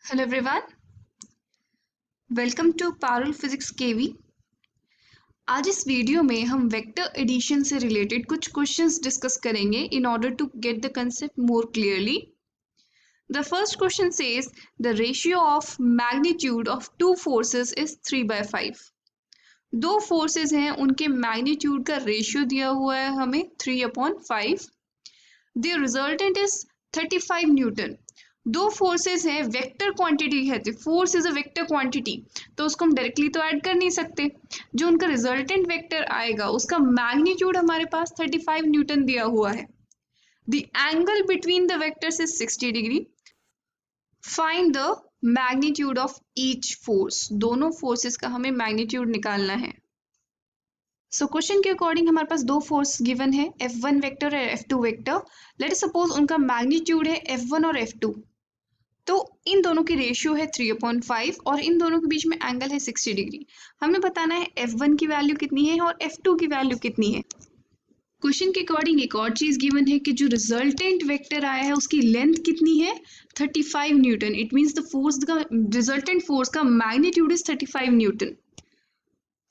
Hello everyone, welcome to Parul physics KV. आज इस video में हम वेक्टर एडिशन से रिलेटेड कुछ क्वेश्चंस डिस्कस करेंगे in order to get the concept more clearly. The first question says the ratio of magnitude of two forces is 3/5। दो forces हैं, उनके मैग्नीट्यूड का रेशियो दिया हुआ है हमें 3/5। The resultant is 35 Newton. दो फोर्सेस हैं, वेक्टर क्वांटिटी है, force is a vector quantity, तो उसको हम डायरेक्टली तो ऐड कर नहीं सकते। जो उनका रिजल्टेंट वेक्टर आएगा उसका मैग्नीट्यूड हमारे पास 35 न्यूटन दिया हुआ है। The angle between the vectors is 60 degree. Find the magnitude of each force. दोनों फोर्सेस का हमें मैग्नीट्यूड निकालना है। सो क्वेश्चन के अकॉर्डिंग हमारे पास दो फोर्स गिवन है, F1 वेक्टर और F2 vector. Let us suppose उनका मैग्नीट्यूड है F1 और F2। तो इन दोनों की रेशियो है 3/5 और इन दोनों के बीच में एंगल है 60 डिग्री। हमें बताना है F1 की वैल्यू कितनी है और F2 की वैल्यू कितनी है। क्वेश्चन के अकॉर्डिंग एक और चीज गिवन है कि जो रिजल्टेंट वेक्टर आया है उसकी लेंथ कितनी है, 35 Newton. It means the force का रिजल्टेंट फोर्स का magnitude is 35 Newton.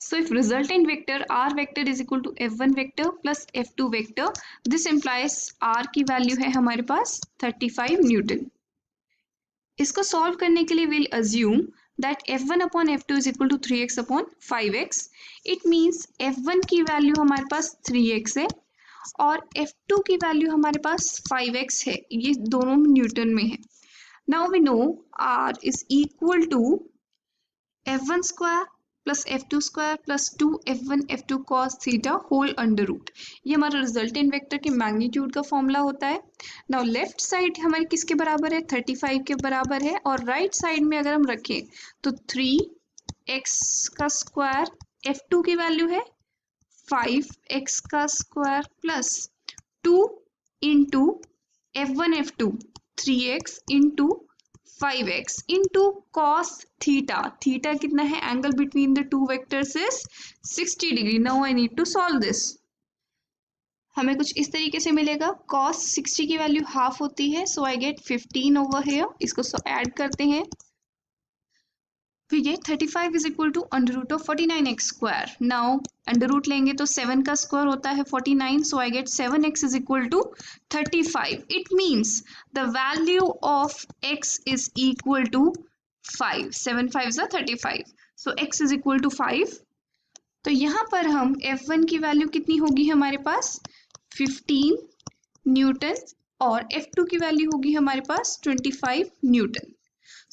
So if resultant vector r vector is equal to f1 vector plus f2 vector, this implies r की वैल्यू है हमारे पास 35 न्यूटन। इसको सॉल्व करने के लिए we'll assume that f1 upon f2 is equal to 3x upon 5x. It means f1 की value हमारे पास 3x है और f2 की वैल्यू हमारे पास 5x है। ये दोनों न्यूटन में है। Now we know r is equal to f1 square plus f2 square plus 2f1 f2 cos theta whole under root. ये हमारा रिजल्टेंट वेक्टर के मैग्नीट्यूड का फॉर्मूला होता है। नाउ लेफ्ट साइड हमारी किसके बराबर है, 35 के बराबर है, और राइट साइड में अगर हम रखें तो 3x का स्क्वायर, f2 की वैल्यू है 5x का square plus 2 into f1 f2 3x into 5x into cos theta. Theta कितना है, angle between the two vectors is 60 degree. Now I need to solve this. हमें कुछ इस तरीके से मिलेगा, cos 60 की वैल्यू हाफ होती है, so I get 15 over here. इसको ऐड करते हैं, we get 35 is equal to under root of 49x square. Now under root लेंगे तो 7 का स्क्वायर होता है 49, so I get 7x is equal to 35. It means the value of x is equal to 5. 7 5s are 35. So x is equal to 5. तो यहाँ पर हम f1 की वैल्यू कितनी होगी हमारे पास 15 न्यूटन और f2 की वैल्यू होगी हमारे पास 25 Newton.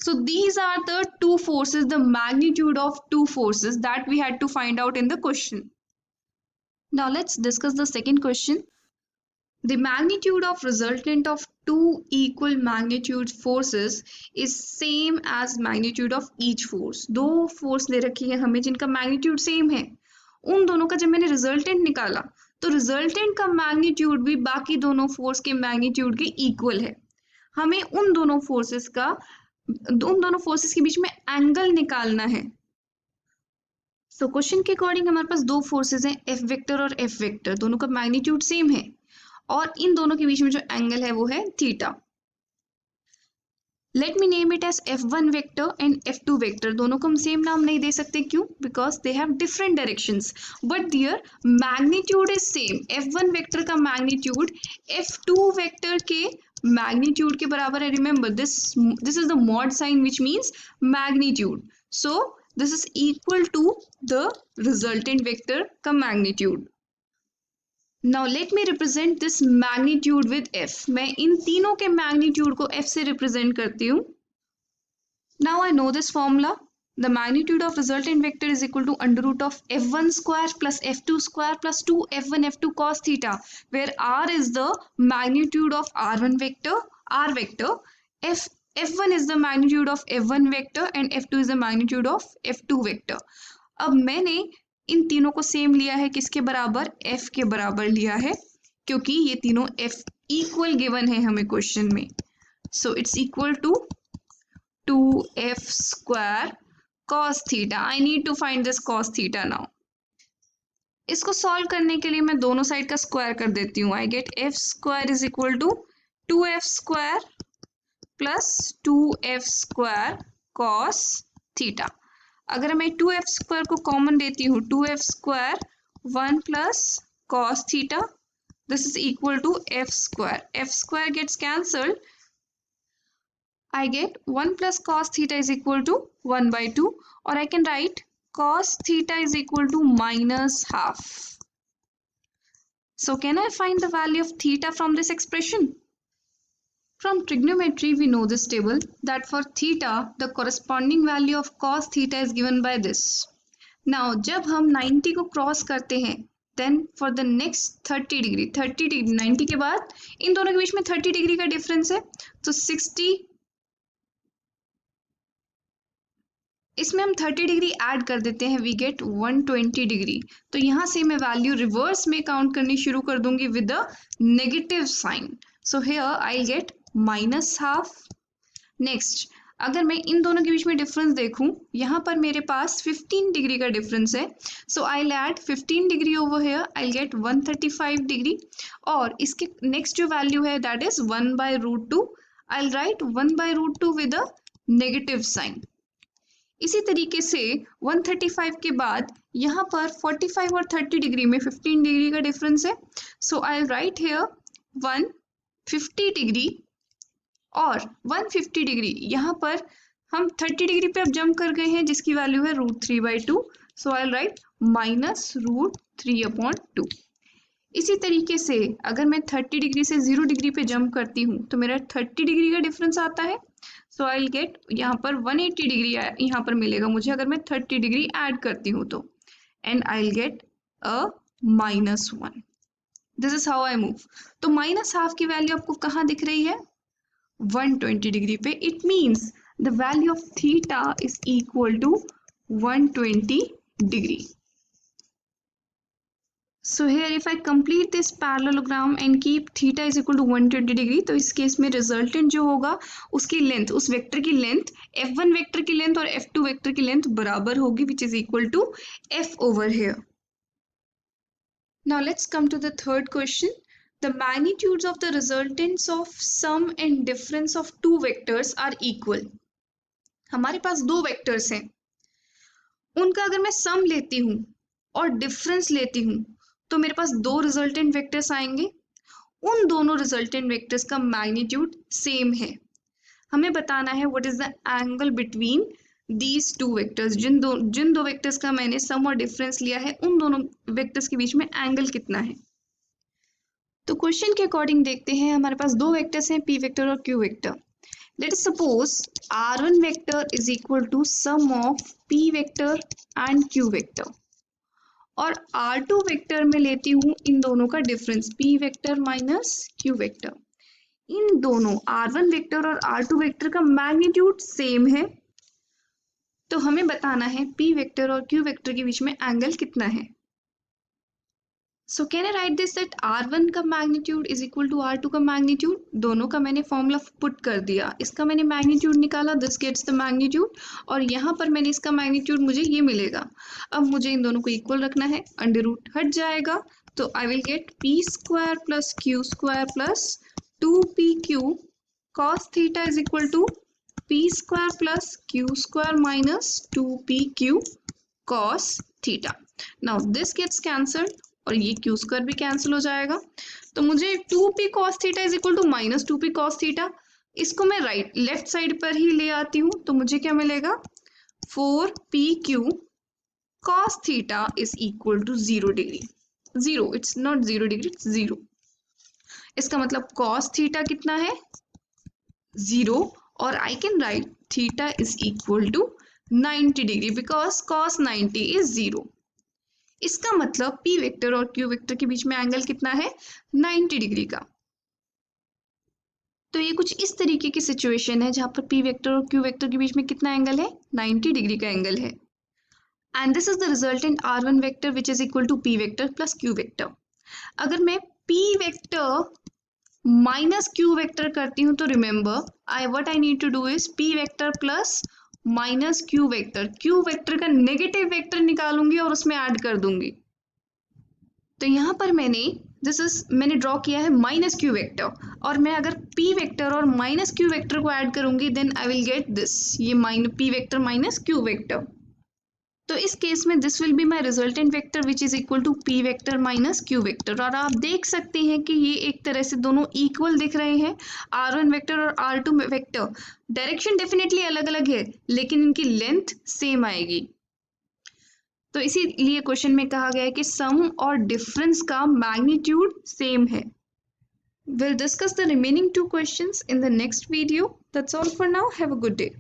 So these are the two forces, the magnitude of two forces that we had to find out in the question. Now let's discuss the second question. The magnitude of resultant of two equal magnitude forces is same as magnitude of each force. दो force ले रखी है हमें जिनका magnitude same है, उन दोनों का जब मैंने resultant निकाला तो resultant का magnitude भी बाकी दोनों force के magnitude के equal है। हमें उन दोनों forces के बीच में एंगल निकालना है। सो क्वेश्चन के अकॉर्डिंग हमारे पास दो फोर्सेस हैं, एफ वेक्टर और एफ वेक्टर, दोनों का मैग्नीट्यूड सेम है और इन दोनों के बीच में जो एंगल है वो है theta. Let me name it as f1 vector and f2 vector. दोनों को हम सेम नाम नहीं दे सकते, क्यों, because they have different directions but their magnitude is same. f1 vector का मैग्नीट्यूड f2 वेक्टर के मैग्नीट्यूड के बराबर है। Remember this is the mod sign which means magnitude, so this is equal to the resultant vector का magnitude. Now let me represent this magnitude with f. मैं इन तीनों के magnitude को f से represent करती हूँ। Now I know this formula. The magnitude of resultant vector is equal to under root of f1 square plus f2 square plus 2 f1 f2 cos theta, where r is the magnitude of r1 vector, r vector. f1 is the magnitude of f1 vector and f2 is the magnitude of f2 vector. अब मैंने इन तीनों को same लिया है, किसके बराबर, f के बराबर लिया है, क्योंकि ये तीनों f इक्वल गिवन है हमें क्वेश्चन में। So it's equal to 2f square cos theta. I need to find this cos theta now. इसको सॉल्व करने के लिए मैं दोनों साइड का स्क्वायर कर देती हूँ। I get f square is equal to 2f square plus 2f² cos theta. अगर मैं 2f² को कॉमन लेती हूँ, 2f² 1 plus cos theta, this is equal to f². f² gets cancelled. I get 1 plus cos theta is equal to 1 by 2, or I can write cos theta is equal to minus half. So can I find the value of theta from this expression? From trigonometry, we know this table that for theta, the corresponding value of cos theta is given by this. Now, जब हम 90 को cross करते हैं, then for the next 30 degree, 90 के बाद इन दोनों के बीच में 30 डिग्री का डिफरेंस है, तो 60, इसमें हम 30 डिग्री ऐड कर देते हैं, वी गेट 120 डिग्री। तो यहाँ से मैं वैल्यू रिवर्स में काउंट करनी शुरू कर दूंगी with a negative sign. So here I get minus half. Next, अगर मैं इन दोनों के बीच में डिफरेंस देखूं, यहाँ पर मेरे पास 15 डिग्री का डिफरेंस है, so I will add 15 degree over here, I will get 135 degree. और इसके नेक्स्ट जो वैल्यू है that is 1/√2, I will write 1/√2 with a negative sign. इसी तरीके से 135 के बाद यहाँ पर 45 और 30 डिग्री में 15 डिग्री का डिफरेंस है, so I will write here 150 degree और 150 डिग्री, यहाँ पर हम 30 डिग्री पे अब जंप कर गए हैं जिसकी वैल्यू है √3/2, सो आई विल राइट -√3/2। इसी तरीके से अगर मैं 30 डिग्री से 0 डिग्री पे जंप करती हूँ तो मेरा 30 डिग्री का डिफरेंस आता है, सो आई विल गेट यहाँ पर 180 डिग्री यहाँ पर मिलेगा मुझे अगर मैं 30 डिग्री ऐड करती हूँ तो, and I will get a -1। This is how I move. तो माइनस हाफ की वैल्यू आपको कहाँ दिख रही है? 120 डिग्री पे। It means the value of theta is equal to 120 degree. So here if I complete this parallelogram and keep theta is equal to 120 degree, तो इस केस में रिजल्टेंट जो होगा उसकी लेंथ, उस वेक्टर की लेंथ f1 वेक्टर की length और f2 वेक्टर की लेंथ बराबर होगी, which is equal to f over here. Now let's come to the third question. The magnitudes of the resultants of sum and difference of two vectors are equal. हमारे पास दो vectors हैं, उनका अगर मैं सम लेती हूँ और डिफरेंस लेती हूँ तो मेरे पास दो रिजल्टेंट वेक्टर्स आएंगे। उन दोनों रिजल्टेंट वेक्टर्स का मैग्नीट्यूड सेम है। हमें बताना है what is the angle between these two vectors. जिन दो वेक्टर्स का मैंने सम और डिफरेंस लिया है उन दोनों वेक्टर्स के बीच में एंगल कितना है। तो क्वेश्चन के अकॉर्डिंग देखते हैं, हमारे पास दो वेक्टर्स हैं, p वेक्टर और q vector. Let us suppose r1 vector is equal to sum of p vector and q vector, और r2 वेक्टर में लेती हूँ इन दोनों का difference, p vector minus q vector. इन दोनों r1 वेक्टर और r2 वेक्टर का मैग्नीट्यूड सेम है, तो हमें बताना है p वेक्टर और q वेक्टर के बीच में एंगल कितना है। So can I right this that r1 का magnitude is equal to r2 का मैग्नीट्यूड। दोनों का मैंने फॉर्मूला पुट कर दिया, इसका मैंने मैग्नीट्यूड निकाला, दिस गेट्स द मैग्नीट्यूड, और यहाँ पर मैंने इसका मैग्नीट्यूड मुझे ये मिलेगा। अब मुझे इन दोनों को इक्वल रखना है, अंडर रूट हट जाएगा, तो I will get p² plus q² plus 2pq cos theta is equal to p² plus q² minus 2pq cos theta. Now this gets cancelled और ये q² भी कैंसिल हो जाएगा, तो मुझे 2p cos theta is equal to minus 2p cos theta, इसको मैं left side पर ही ले आती हूँ, तो मुझे क्या मिलेगा 4pq cos theta is equal to 0 degree. 0, it's not 0 degree, it's 0। इसका मतलब cos थीटा कितना है 0, और I can write theta is equal to 90 degree because cos 90 is 0। इसका मतलब p वेक्टर और q वेक्टर के बीच में एंगल कितना है 90 डिग्री का। तो ये कुछ इस तरीके की सिचुएशन है जहां पर p वेक्टर और q वेक्टर के बीच में कितना एंगल है 90 डिग्री का एंगल है। And this is the resultant r1 vector which is equal to p vector plus q vector. अगर मैं p vector minus q vector करती हूँ तो remember what I need to do is p vector plus minus q vector का negative vector निकालूंगी और उसमें add कर दूंगी। तो यहाँ पर मैंने दिस इज मैंने ड्रॉ किया है माइनस क्यू वेक्टर, और मैं अगर पी वेक्टर और माइनस क्यू वेक्टर को ऐड करूंगी then I will get this, ये P vector minus Q vector. तो इस केस में this will be my resultant vector which is equal to P vector minus Q vector. और आप देख सकते हैं कि ये एक तरह से दोनों इक्वल दिख रहे हैं, r1 वेक्टर और r2 वेक्टर। डायरेक्शन डेफिनेटली अलग अलग है लेकिन इनकी लेंथ सेम आएगी। तो इसीलिए क्वेश्चन में कहा गया है कि सम और डिफरेंस का मैग्नीट्यूड सेम है। We'll discuss the remaining two questions in the next video. That's all for now. Have a good day.